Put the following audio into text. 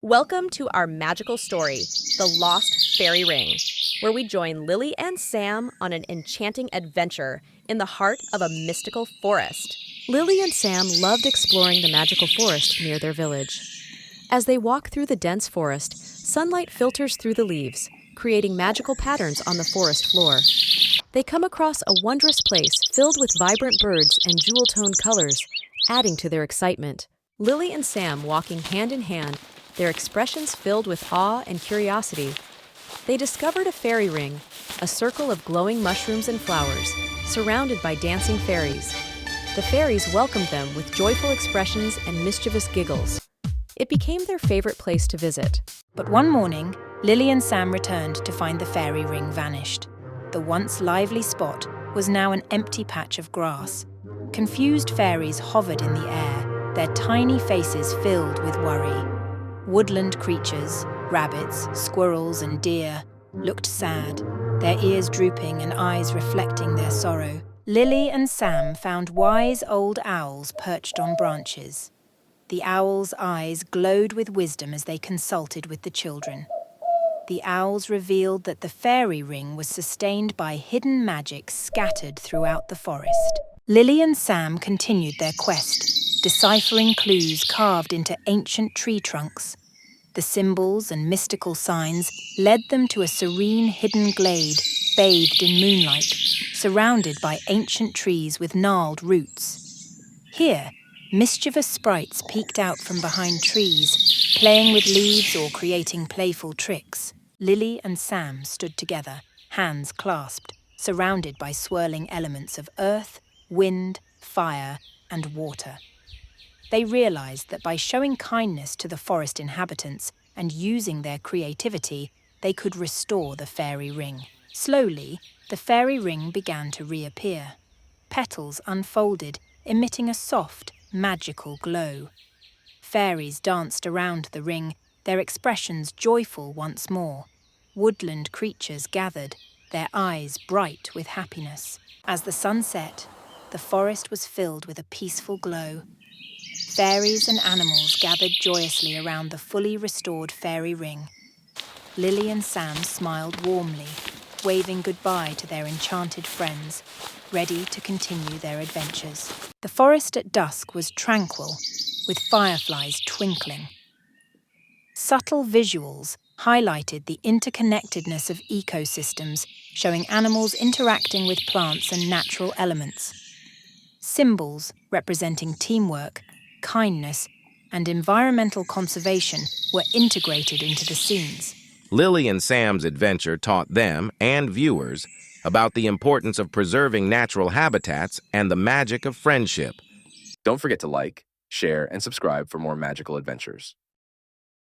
Welcome to our magical story, The Lost Fairy Ring, where we join Lily and Sam on an enchanting adventure in the heart of a mystical forest. Lily and Sam loved exploring the magical forest near their village. As they walk through the dense forest, sunlight filters through the leaves, creating magical patterns on the forest floor. They come across a wondrous place filled with vibrant birds and jewel-toned colors, adding to their excitement. Lily and Sam walking hand in hand, their expressions filled with awe and curiosity. They discovered a fairy ring, a circle of glowing mushrooms and flowers, surrounded by dancing fairies. The fairies welcomed them with joyful expressions and mischievous giggles. It became their favorite place to visit. But one morning, Lily and Sam returned to find the fairy ring vanished. The once lively spot was now an empty patch of grass. Confused fairies hovered in the air, their tiny faces filled with worry. Woodland creatures, rabbits, squirrels, and deer, looked sad, their ears drooping and eyes reflecting their sorrow. Lily and Sam found wise old owls perched on branches. The owls' eyes glowed with wisdom as they consulted with the children. The owls revealed that the fairy ring was sustained by hidden magic scattered throughout the forest. Lily and Sam continued their quest, deciphering clues carved into ancient tree trunks. The symbols and mystical signs led them to a serene hidden glade, bathed in moonlight, surrounded by ancient trees with gnarled roots. Here, mischievous sprites peeked out from behind trees, playing with leaves or creating playful tricks. Lily and Sam stood together, hands clasped, surrounded by swirling elements of earth, wind, fire, and water. They realized that by showing kindness to the forest inhabitants and using their creativity, they could restore the fairy ring. Slowly, the fairy ring began to reappear. Petals unfolded, emitting a soft, magical glow. Fairies danced around the ring, their expressions joyful once more. Woodland creatures gathered, their eyes bright with happiness. As the sun set, the forest was filled with a peaceful glow. Fairies and animals gathered joyously around the fully restored fairy ring. Lily and Sam smiled warmly, waving goodbye to their enchanted friends, ready to continue their adventures. The forest at dusk was tranquil, with fireflies twinkling. Subtle visuals highlighted the interconnectedness of ecosystems, showing animals interacting with plants and natural elements. Symbols representing teamwork, kindness, and environmental conservation were integrated into the scenes. Lily and Sam's adventure taught them and viewers about the importance of preserving natural habitats and the magic of friendship. Don't forget to like, share, and subscribe for more magical adventures.